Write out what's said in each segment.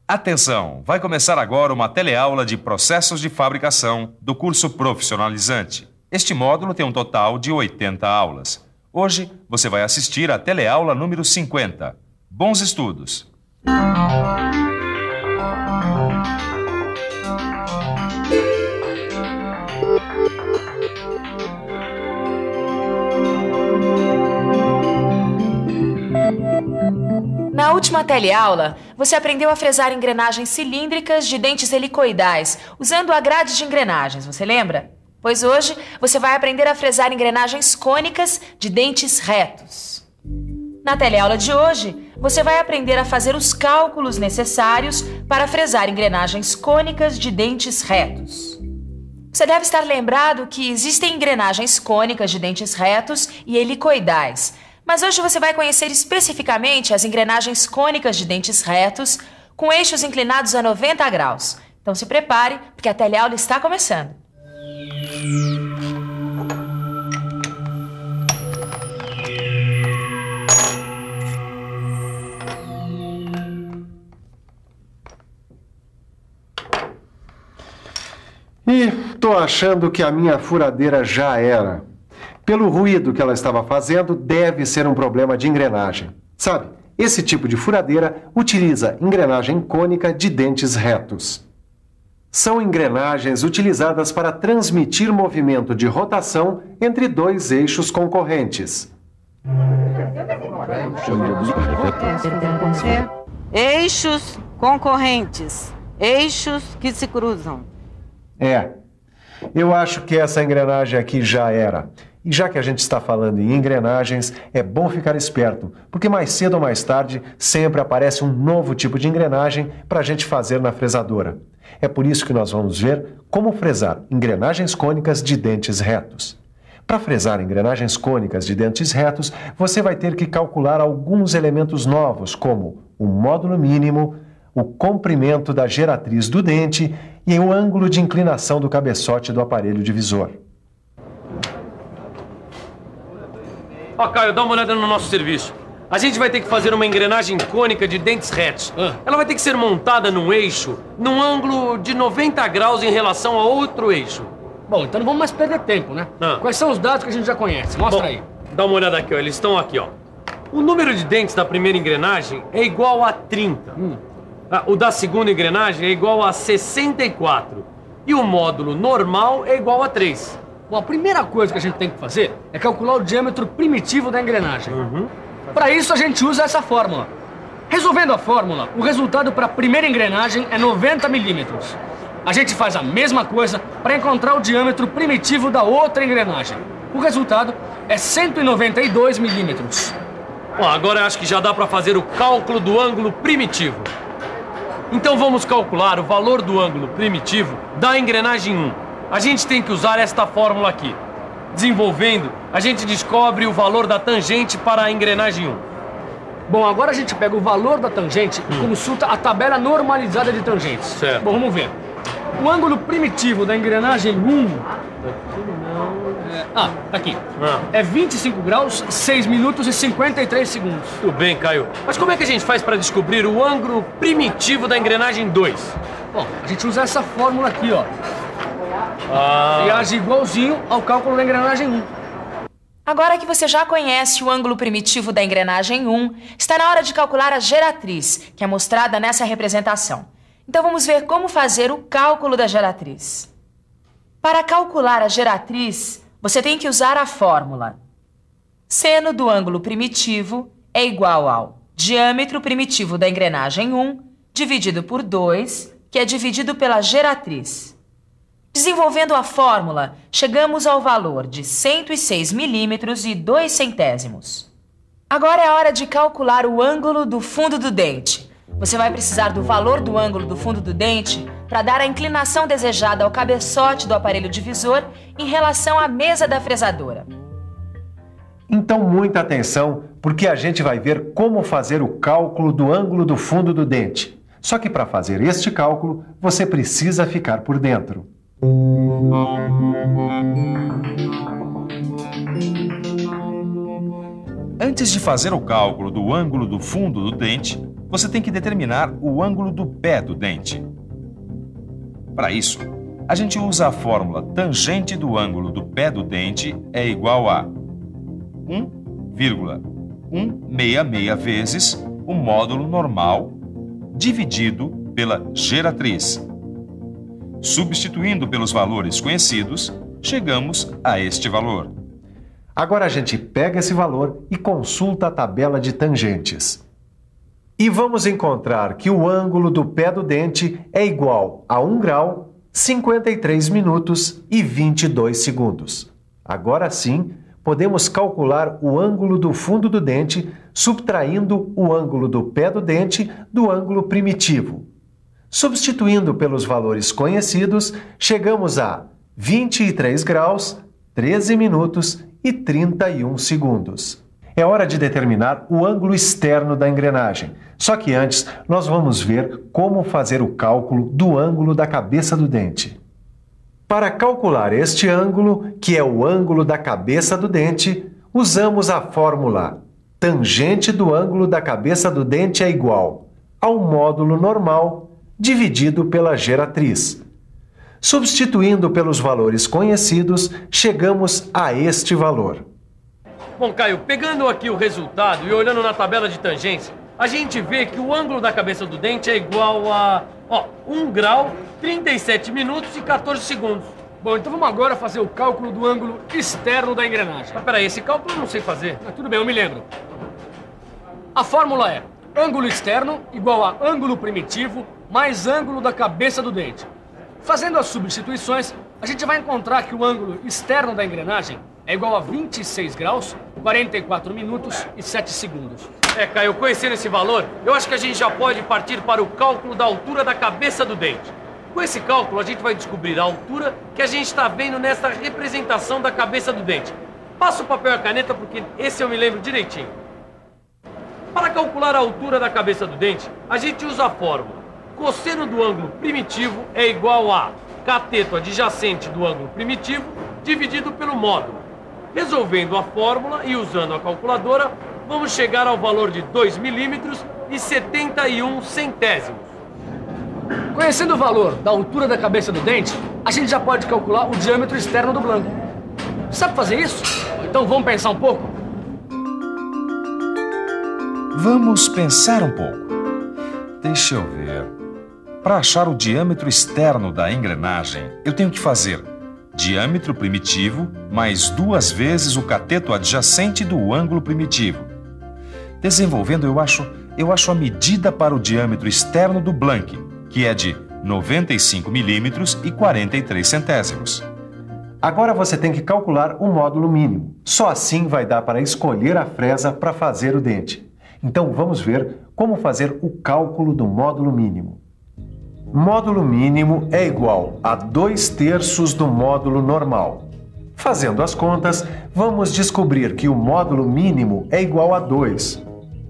Atenção! Vai começar agora uma teleaula de processos de fabricação do curso profissionalizante. Este módulo tem um total de 80 aulas. Hoje você vai assistir à teleaula número 50. Bons estudos! Na última teleaula, você aprendeu a fresar engrenagens cilíndricas de dentes helicoidais, usando a grade de engrenagens, você lembra? Pois hoje você vai aprender a fresar engrenagens cônicas de dentes retos. Na teleaula de hoje, você vai aprender a fazer os cálculos necessários para fresar engrenagens cônicas de dentes retos. Você deve estar lembrado que existem engrenagens cônicas de dentes retos e helicoidais, mas hoje você vai conhecer especificamente as engrenagens cônicas de dentes retos com eixos inclinados a 90 graus. Então se prepare, porque a teleaula está começando. E tô achando que a minha furadeira já era. Pelo ruído que ela estava fazendo, deve ser um problema de engrenagem. Sabe, esse tipo de furadeira utiliza engrenagem cônica de dentes retos. São engrenagens utilizadas para transmitir movimento de rotação entre dois eixos concorrentes. Eixos concorrentes. Eixos que se cruzam. Eu acho que essa engrenagem aqui já era. E já que a gente está falando em engrenagens, é bom ficar esperto, porque mais cedo ou mais tarde sempre aparece um novo tipo de engrenagem para a gente fazer na fresadora. É por isso que nós vamos ver como fresar engrenagens cônicas de dentes retos. Para fresar engrenagens cônicas de dentes retos, você vai ter que calcular alguns elementos novos, como o módulo mínimo, o comprimento da geratriz do dente e o ângulo de inclinação do cabeçote do aparelho divisor. Ó, Caio, dá uma olhada no nosso serviço. A gente vai ter que fazer uma engrenagem cônica de dentes retos. Ela vai ter que ser montada num eixo, num ângulo de 90 graus em relação a outro eixo. Bom, então não vamos mais perder tempo, né? Quais são os dados que a gente já conhece? Mostra aí. Dá uma olhada aqui, ó. Eles estão aqui, ó. O número de dentes da primeira engrenagem é igual a 30. O da segunda engrenagem é igual a 64. E o módulo normal é igual a 3. Bom, a primeira coisa que a gente tem que fazer é calcular o diâmetro primitivo da engrenagem. Para isso, a gente usa essa fórmula. Resolvendo a fórmula, o resultado para a primeira engrenagem é 90 milímetros. A gente faz a mesma coisa para encontrar o diâmetro primitivo da outra engrenagem. O resultado é 192 milímetros. Bom, agora eu acho que já dá para fazer o cálculo do ângulo primitivo. Então vamos calcular o valor do ângulo primitivo da engrenagem 1. A gente tem que usar esta fórmula aqui. Desenvolvendo, a gente descobre o valor da tangente para a engrenagem 1. Bom, agora a gente pega o valor da tangente e consulta a tabela normalizada de tangentes. Certo. Bom, vamos ver. O ângulo primitivo da engrenagem 1... tá aqui. É 25 graus, 6 minutos e 53 segundos. Tudo bem, Caio. Mas como é que a gente faz para descobrir o ângulo primitivo da engrenagem 2? Bom, a gente usa essa fórmula aqui, ó. E age igualzinho ao cálculo da engrenagem 1. Agora que você já conhece o ângulo primitivo da engrenagem 1, está na hora de calcular a geratriz, que é mostrada nessa representação. Então vamos ver como fazer o cálculo da geratriz. Para calcular a geratriz, você tem que usar a fórmula. Seno do ângulo primitivo é igual ao diâmetro primitivo da engrenagem 1 dividido por 2, que é dividido pela geratriz. Desenvolvendo a fórmula, chegamos ao valor de 106 milímetros e 2 centésimos. Agora é a hora de calcular o ângulo do fundo do dente. Você vai precisar do valor do ângulo do fundo do dente para dar a inclinação desejada ao cabeçote do aparelho divisor em relação à mesa da fresadora. Então, muita atenção, porque a gente vai ver como fazer o cálculo do ângulo do fundo do dente. Só que para fazer este cálculo, você precisa ficar por dentro. Antes de fazer o cálculo do ângulo do fundo do dente, você tem que determinar o ângulo do pé do dente. Para isso, a gente usa a fórmula tangente do ângulo do pé do dente é igual a 1,166 vezes o módulo normal dividido pela geratriz. Substituindo pelos valores conhecidos, chegamos a este valor. Agora a gente pega esse valor e consulta a tabela de tangentes. E vamos encontrar que o ângulo do pé do dente é igual a 1 grau, 53 minutos e 22 segundos. Agora sim, podemos calcular o ângulo do fundo do dente, subtraindo o ângulo do pé do dente do ângulo primitivo. Substituindo pelos valores conhecidos, chegamos a 23 graus, 13 minutos e 31 segundos. É hora de determinar o ângulo externo da engrenagem. Só que antes, nós vamos ver como fazer o cálculo do ângulo da cabeça do dente. Para calcular este ângulo, que é o ângulo da cabeça do dente, usamos a fórmula tangente do ângulo da cabeça do dente é igual ao módulo normal dividido pela geratriz. Substituindo pelos valores conhecidos, chegamos a este valor. Bom, Caio, pegando aqui o resultado e olhando na tabela de tangência, a gente vê que o ângulo da cabeça do dente é igual a 1 grau, 37 minutos e 14 segundos. Bom, então vamos agora fazer o cálculo do ângulo externo da engrenagem. Mas peraí, esse cálculo eu não sei fazer. Tudo bem, eu me lembro. A fórmula é ângulo externo igual a ângulo primitivo mais ângulo da cabeça do dente. Fazendo as substituições, a gente vai encontrar que o ângulo externo da engrenagem é igual a 26 graus, 44 minutos e 7 segundos. Caio, conhecendo esse valor, eu acho que a gente já pode partir para o cálculo da altura da cabeça do dente. Com esse cálculo, a gente vai descobrir a altura que a gente está vendo nessa representação da cabeça do dente. Passa o papel e a caneta, porque esse eu me lembro direitinho. Para calcular a altura da cabeça do dente, a gente usa a fórmula cosseno do ângulo primitivo é igual a cateto adjacente do ângulo primitivo dividido pelo módulo. Resolvendo a fórmula e usando a calculadora, vamos chegar ao valor de 2 milímetros e 71 centésimos. Conhecendo o valor da altura da cabeça do dente, a gente já pode calcular o diâmetro externo do blanco. Sabe fazer isso? Então vamos pensar um pouco? Vamos pensar um pouco. Deixa eu ver. Para achar o diâmetro externo da engrenagem, eu tenho que fazer diâmetro primitivo mais 2 vezes o cateto adjacente do ângulo primitivo. Desenvolvendo, eu acho a medida para o diâmetro externo do blank, que é de 95 milímetros e 43 centésimos. Agora você tem que calcular o módulo mínimo. Só assim vai dar para escolher a fresa para fazer o dente. Então vamos ver como fazer o cálculo do módulo mínimo. Módulo mínimo é igual a 2/3 do módulo normal. Fazendo as contas, vamos descobrir que o módulo mínimo é igual a 2.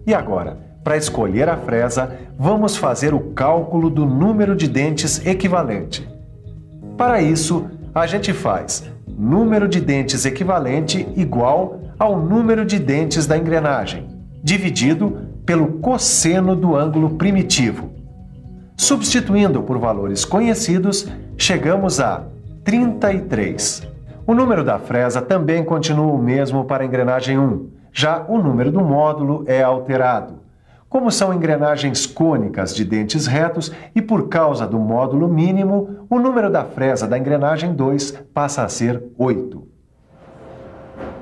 E agora, para escolher a fresa, vamos fazer o cálculo do número de dentes equivalente. Para isso, a gente faz número de dentes equivalente igual ao número de dentes da engrenagem, dividido pelo cosseno do ângulo primitivo. Substituindo por valores conhecidos, chegamos a 33. O número da fresa também continua o mesmo para a engrenagem 1, já o número do módulo é alterado. Como são engrenagens cônicas de dentes retos e por causa do módulo mínimo, o número da fresa da engrenagem 2 passa a ser 8.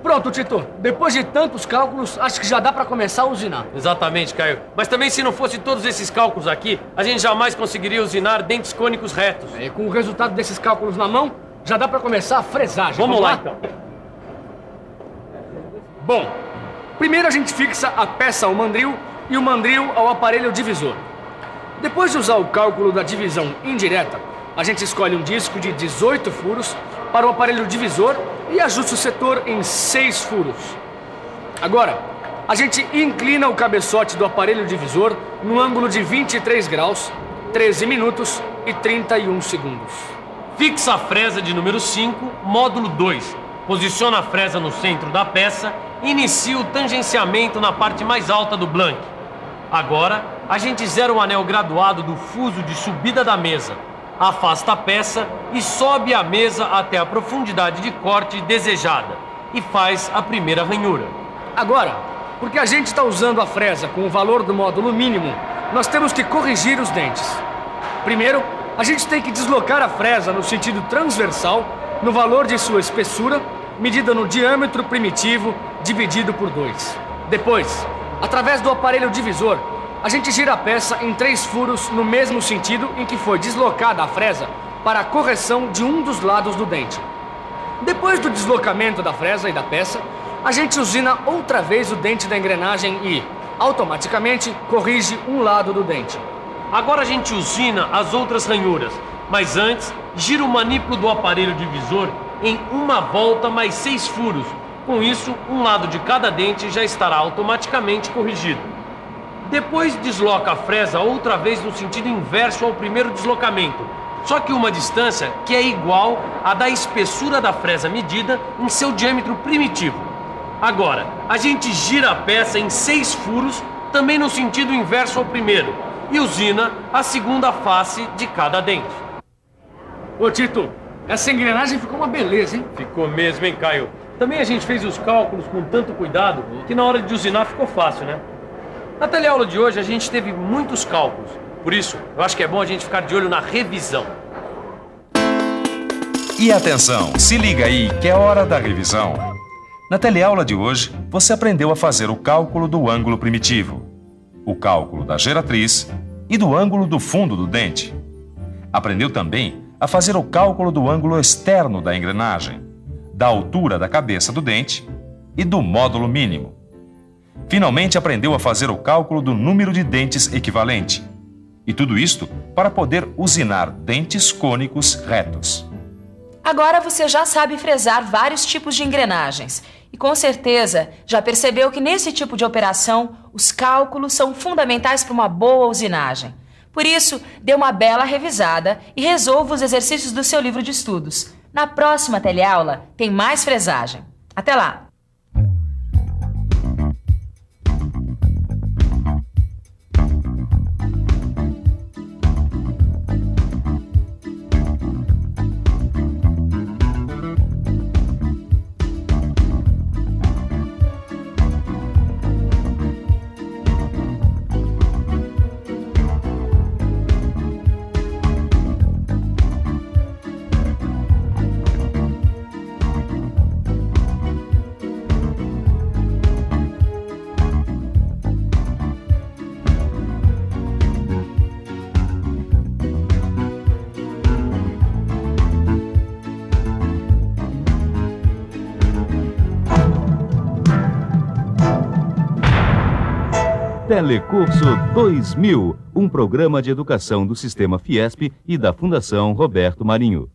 Pronto, Tito. Depois de tantos cálculos, acho que já dá para começar a usinar. Exatamente, Caio. Mas também se não fosse todos esses cálculos aqui, a gente jamais conseguiria usinar dentes cônicos retos. E com o resultado desses cálculos na mão, já dá para começar a fresagem. Vamos lá, então. Bom, primeiro a gente fixa a peça ao mandril e o mandril ao aparelho divisor. Depois de usar o cálculo da divisão indireta, a gente escolhe um disco de 18 furos para o aparelho divisor e ajusta o setor em 6 furos. Agora, a gente inclina o cabeçote do aparelho divisor no ângulo de 23 graus, 13 minutos e 31 segundos. Fixa a fresa de número 5, módulo 2. Posiciona a fresa no centro da peça e inicia o tangenciamento na parte mais alta do blank. Agora, a gente zera o anel graduado do fuso de subida da mesa, afasta a peça e sobe a mesa até a profundidade de corte desejada e faz a primeira ranhura. Agora, porque a gente está usando a fresa com o valor do módulo mínimo, nós temos que corrigir os dentes. Primeiro, a gente tem que deslocar a fresa no sentido transversal, no valor de sua espessura, medida no diâmetro primitivo dividido por 2. Depois, através do aparelho divisor, a gente gira a peça em 3 furos no mesmo sentido em que foi deslocada a fresa para a correção de um dos lados do dente. Depois do deslocamento da fresa e da peça, a gente usina outra vez o dente da engrenagem e, automaticamente, corrige um lado do dente. Agora a gente usina as outras ranhuras, mas antes gira o manípulo do aparelho divisor em uma volta mais 6 furos. Com isso, um lado de cada dente já estará automaticamente corrigido. Depois desloca a fresa outra vez no sentido inverso ao primeiro deslocamento, só que uma distância que é igual à da espessura da fresa medida em seu diâmetro primitivo. Agora, a gente gira a peça em 6 furos, também no sentido inverso ao primeiro, e usina a segunda face de cada dente. Ô Tito, essa engrenagem ficou uma beleza, hein? Ficou mesmo, hein, Caio? Também a gente fez os cálculos com tanto cuidado que na hora de usinar ficou fácil, né? Na teleaula de hoje a gente teve muitos cálculos. Por isso, eu acho que é bom a gente ficar de olho na revisão. E atenção, se liga aí que é hora da revisão. Na teleaula de hoje, você aprendeu a fazer o cálculo do ângulo primitivo, o cálculo da geratriz e do ângulo do fundo do dente. Aprendeu também a fazer o cálculo do ângulo externo da engrenagem, da altura da cabeça do dente e do módulo mínimo. Finalmente aprendeu a fazer o cálculo do número de dentes equivalente. E tudo isto para poder usinar dentes cônicos retos. Agora você já sabe fresar vários tipos de engrenagens. E com certeza já percebeu que nesse tipo de operação os cálculos são fundamentais para uma boa usinagem. Por isso, dê uma bela revisada e resolva os exercícios do seu livro de estudos. Na próxima teleaula tem mais fresagem. Até lá! Telecurso 2000, um programa de educação do Sistema Fiesp e da Fundação Roberto Marinho.